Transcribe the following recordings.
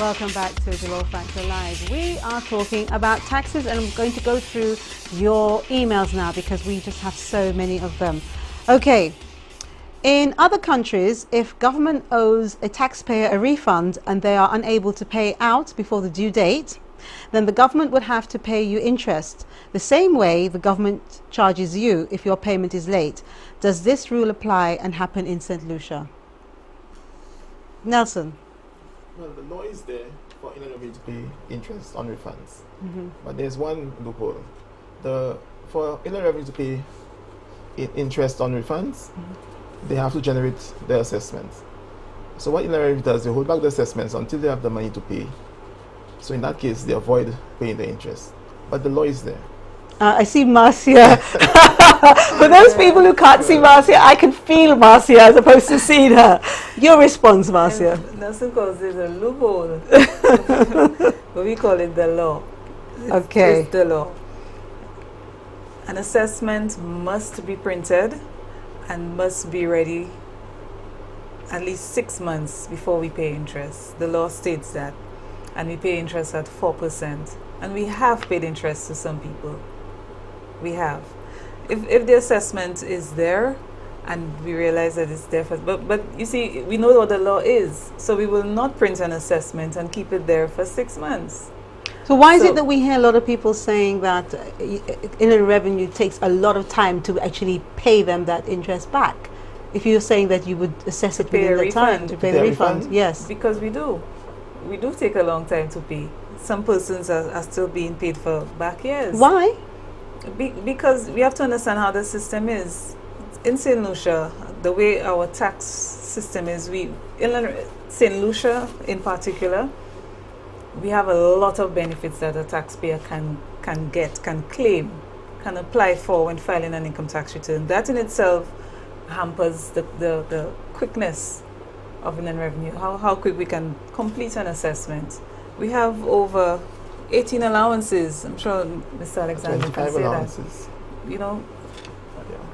Welcome back to the Law Factor Live. We are talking about taxes, and I'm going to go through your emails now because we just have so many of them. Okay. In other countries, if government owes a taxpayer a refund and they are unable to pay out before the due date, then the government would have to pay you interest, the same way the government charges you if your payment is late. Does this rule apply and happen in St. Lucia? Nelson? Well, the law is there for inland revenue to pay interest on refunds. But there's one loophole. For inland revenue to pay interest on refunds, they have to generate the assessments. So what inland revenue does, they hold back the assessments until they have the money to pay. So in that case, they avoid paying the interest. But the law is there. I see Marcia. For those people who can't see Marcia, I can feel Marcia as opposed to seeing her. Your response, Marcia? Nelson calls it a loophole, but we call it the law. Okay. It's the law. An assessment must be printed and must be ready at least 6 months before we pay interest. The law states that. And we pay interest at 4%. And we have paid interest to some people. We have. If the assessment is there and we realize that it's there, but you see, we know what the law is. So we will not print an assessment and keep it there for 6 months. So why is it that we hear a lot of people saying that inland revenue takes a lot of time to actually pay them that interest back? If you're saying that you would assess it within the time to pay the refund, yes. Because we do. We do take a long time to pay. Some persons are still being paid for back years. Why? Because we have to understand how the system is. In St. Lucia, the way our tax system is, in St. Lucia in particular, we have a lot of benefits that a taxpayer can claim, can apply for when filing an income tax return. That in itself hampers the quickness of inland revenue, how quick we can complete an assessment. We have over 18 allowances. I'm sure Mr. Alexander can say allowances. That. You know,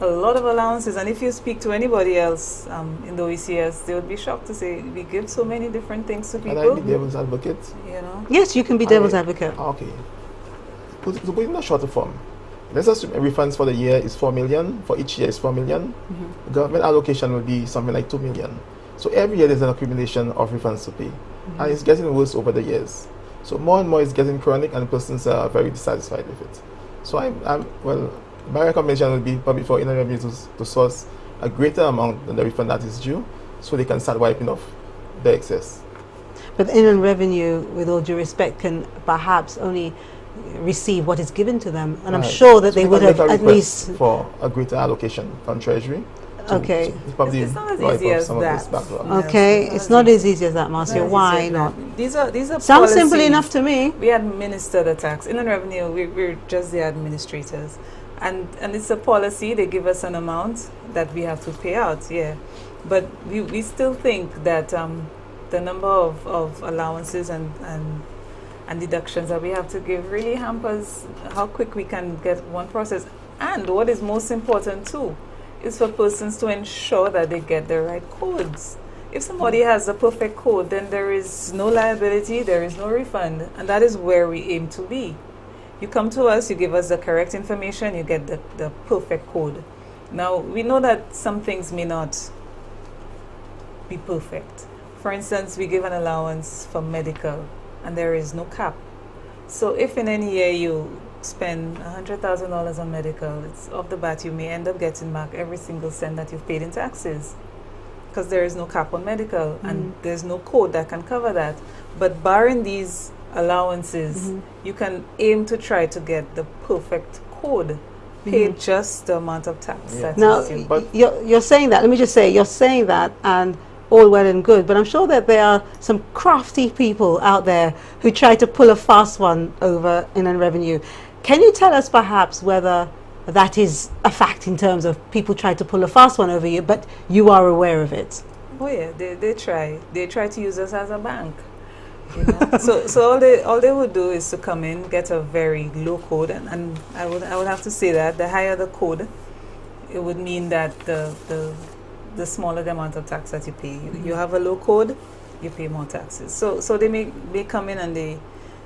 a lot of allowances. And if you speak to anybody else in the OECS, they would be shocked to say we give so many different things to people. Can I be devil's advocate? You know? Yes, you can be devil's advocate. Okay. To put it in a shorter form, let's assume refunds for the year is 4 million. For each year is 4 million. Government allocation will be something like 2 million. So every year there's an accumulation of refunds to pay. And it's getting worse over the years. So more and more it's getting chronic and persons are very dissatisfied with it. So well, my recommendation would be probably for inland revenue to source a greater amount than the refund that is due so they can start wiping off the excess. But inland revenue, with all due respect, can perhaps only receive what is given to them. And I'm sure that they would have at least... for a greater allocation from Treasury. Okay. It's not as easy as that. Okay, it's not as easy as that, Marcia. Why not? These are sounds simple enough to me. We administer the tax. Inland revenue, we're just the administrators. And it's a policy. They give us an amount that we have to pay out, yeah. But we still think that the number of allowances and deductions that we have to give really hampers how quick we can get one process. And what is most important too, is for persons to ensure that they get the right codes. If somebody has the perfect code, then there is no liability, there is no refund, and that is where we aim to be. You come to us, you give us the correct information, you get the perfect code. Now, we know that some things may not be perfect. For instance, we give an allowance for medical, and there is no cap. So if in any year you spend $100,000 on medical, it's off the bat you may end up getting back every single cent that you've paid in taxes, because there is no cap on medical and there's no code that can cover that. But barring these allowances, you can aim to try to get the perfect code, pay just the amount of tax. That now, you're saying that, let me just say, you're saying that, and all well and good, but I'm sure that there are some crafty people out there who try to pull a fast one over inland revenue. Can you tell us perhaps whether that is a fact in terms of people try to pull a fast one over you, but you are aware of it? Oh yeah, they try. They try to use us as a bank. You know? so all they would do is to come in, get a very low code, and I would have to say that the higher the code, it would mean that the smaller the amount of tax that you pay. You have a low code, you pay more taxes. So they come in and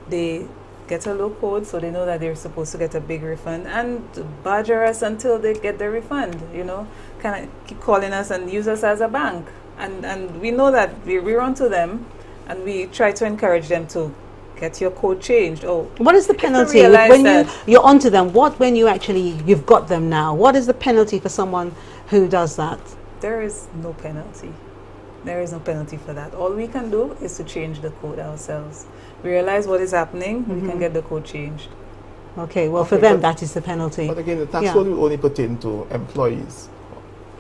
they get a low code, so they know that they're supposed to get a big refund, and badger us until they get the refund. You know, kind of keep calling us and use us as a bank, and we know that we run to them, and we try to encourage them to get your code changed. Oh, what is the penalty when you're onto them? What when you've got them now? What is the penalty for someone who does that? There is no penalty. There is no penalty for that. All we can do is to change the code ourselves. We realize what is happening, we can get the code changed. Okay, well, for them, that is the penalty. But again, the tax code will only pertain to employees,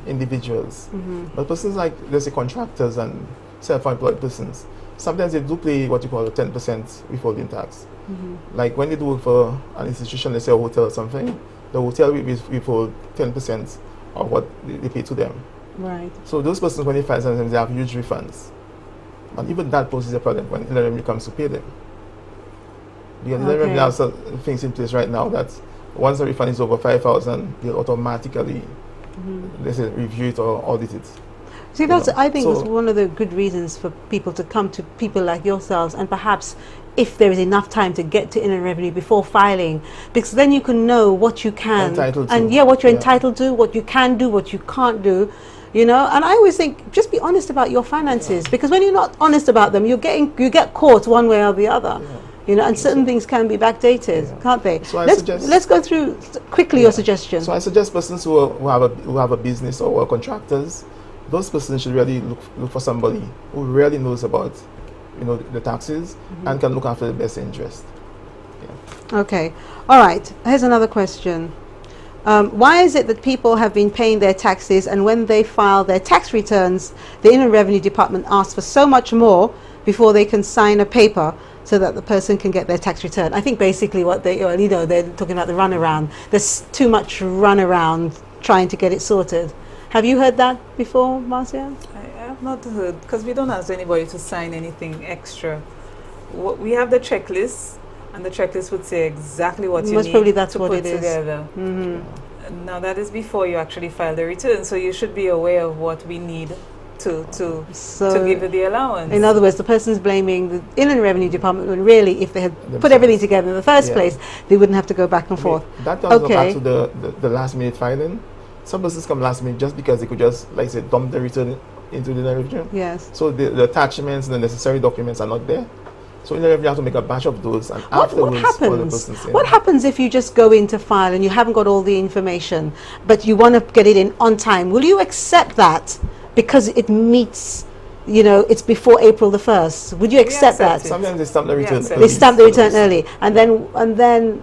individuals. But persons like, let's say, contractors and self-employed persons, sometimes they do pay what you call a 10% withholding tax. Like when they do work for an institution, let's say a hotel or something, the hotel will withhold 10% of what they pay to them. Right. So those persons, when they file, sometimes they have huge refunds. And even that poses a problem when Inland Revenue comes to pay them. Because Inland Revenue has things in place right now that once the refund is over 5,000, they'll automatically, let's say, review it or audit it. See, that's, I think that's one of the good reasons for people to come to people like yourselves, and perhaps if there is enough time to get to Inland Revenue before filing, because then you can know what you can and what you're entitled to, what you can do, what you can't do. You know, and I always think, just be honest about your finances, because when you're not honest about them, you get caught one way or the other. You know, and certain things can be backdated, can't they? So let's go through quickly your suggestion. So I suggest persons who have a business or are contractors, those persons should really look for somebody who really knows about, you know, the taxes and can look after the best interest. Okay, all right. Here's another question. Why is it that people have been paying their taxes, and when they file their tax returns, the Inland Revenue Department asks for so much more before they can sign a paper so that the person can get their tax return? I think basically what they're talking about the runaround. There's too much runaround trying to get it sorted. Have you heard that before, Marcia? I have not heard, because we don't ask anybody to sign anything extra. We have the checklist, and the checklist would say exactly what you need probably that's to what put it is. together. Now that is before you actually file the return, so you should be aware of what we need to give you the allowance. In other words, the person's blaming the Inland Revenue Department when really, if they had put everything together in the first place, they wouldn't have to go back and forth. That does go back to the last minute filing. Some persons come last minute just because they could just, like I said, dump the return into the return. Yes. So the attachments and the necessary documents are not there. So you have to make a batch of those, and afterwards, what happens if you just go in to file and you haven't got all the information, but you want to get it in on time? Will you accept that because it meets, you know, it's before April the 1st? Would you accept that? Sometimes they stamp the return early. They stamp the return early, and then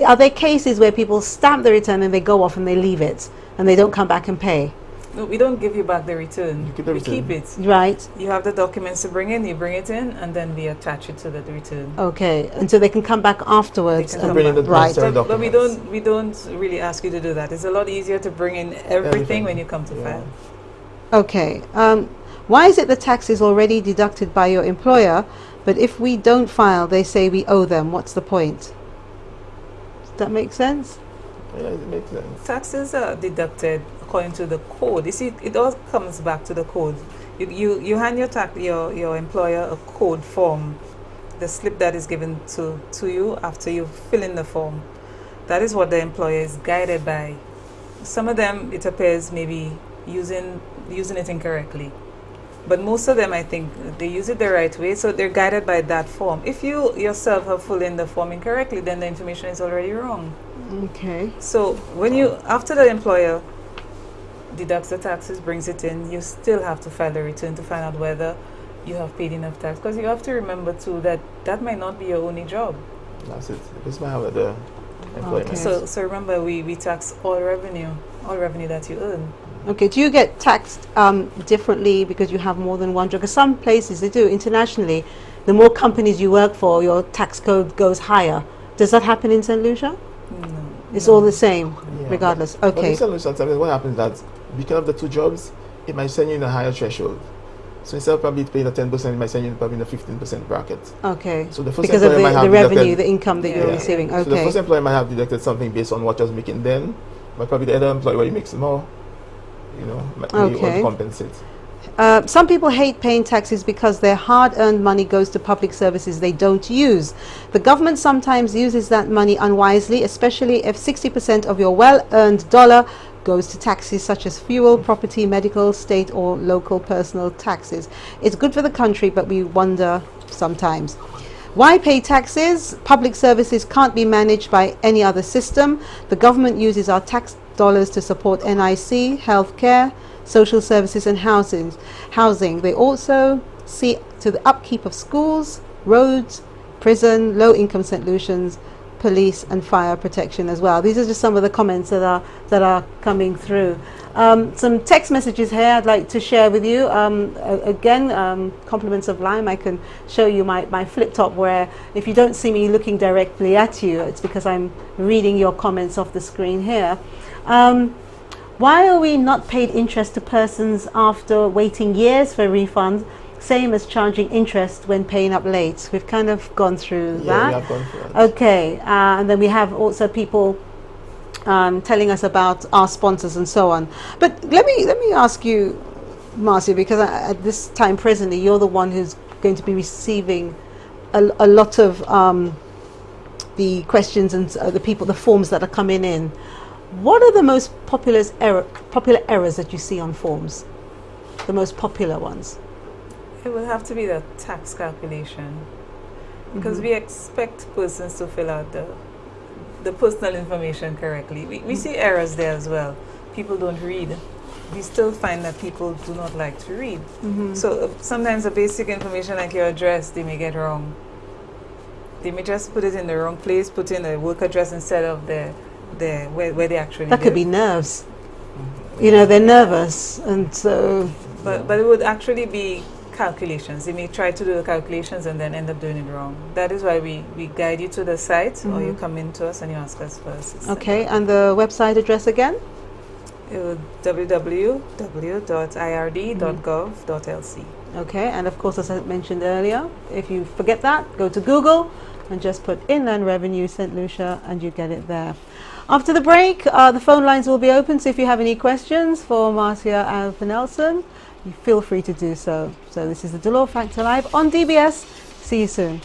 are there cases where people stamp the return and they go off and they leave it and they don't come back and pay? No, we don't give you back the return. You keep the return. We keep it. Right. You have the documents to bring in, you bring it in, and then we attach it to the return. Okay, and so they can come back afterwards. And bring in the necessary documents. But we don't really ask you to do that. It's a lot easier to bring in everything when you come to file. Okay. Why is it the tax is already deducted by your employer, but if we don't file, they say we owe them? What's the point? Does that make sense? Yeah, it makes sense. Taxes are deducted according to the code. You see, it all comes back to the code. You hand your employer a code form, the slip that is given to you after you fill in the form. That is what the employer is guided by. Some of them, it appears, maybe using it incorrectly. But most of them, I think, they use it the right way, so they're guided by that form. If you yourself have filled in the form incorrectly, then the information is already wrong. Okay. So when after the employer deducts the taxes, brings it in, you still have to file a return to find out whether you have paid enough tax. Because you have to remember too that might not be your only job. That's it. This might have the employment. Okay. So remember, we tax all revenue that you earn. Okay, do you get taxed differently because you have more than one job? Because some places they do internationally, the more companies you work for, your tax code goes higher. Does that happen in St. Lucia? No. It's all the same, regardless. Okay. But in St. Lucia, sometimes what happens is that because of the two jobs, it might send you in a higher threshold. So instead of probably paying the 10%, it might send you probably in the 15% bracket. Okay. So the first because of the revenue, the income that you're receiving. Okay. So the first employer might have deducted something based on what you're making then, but probably the other employer where he makes more, you know, might be able to compensate. Some people hate paying taxes because their hard-earned money goes to public services they don't use. The government sometimes uses that money unwisely, especially if 60% of your well-earned dollar goes to taxes such as fuel, property, medical, state or local personal taxes. It's good for the country, but we wonder sometimes. Why pay taxes? Public services can't be managed by any other system. The government uses our tax dollars to support NIC, healthcare, social services and housing. They also see to the upkeep of schools, roads, prison, low-income solutions, police and fire protection as well. These are just some of the comments that are coming through. Some text messages here I'd like to share with you. Again, compliments of Lime. I can show you my flip top where if you don't see me looking directly at you, it's because I'm reading your comments off the screen here. Why are we not paid interest to persons after waiting years for a refund, same as charging interest when paying up late? We've kind of gone through that. We have gone through that. Okay, and then we have also people telling us about our sponsors and so on. But let me ask you, Marcia, because at this time presently, you're the one who's going to be receiving a lot of the questions and the forms that are coming in. What are the most popular errors that you see on forms? The most popular ones? It will have to be the tax calculation, because we expect persons to fill out the personal information correctly. We see errors there as well. People don't read. We still find that people do not like to read. So sometimes the basic information like your address, they may get wrong. They may just put it in the wrong place, put in a work address instead of where they actually That live. could be nerves. You know, they're nervous, and so... But it would actually be calculations. They may try to do the calculations and then end up doing it wrong. That is why we guide you to the site, or you come in to us and you ask us for assistance. Okay, and the website address again? It would www.ird.gov.lc. Okay, and of course, as I mentioned earlier, if you forget that, go to Google and just put Inland Revenue St. Lucia and you get it there. After the break, the phone lines will be open, so if you have any questions for Marcia and for Nelson, you feel free to do so. So this is the Delore Factor Live on DBS. See you soon.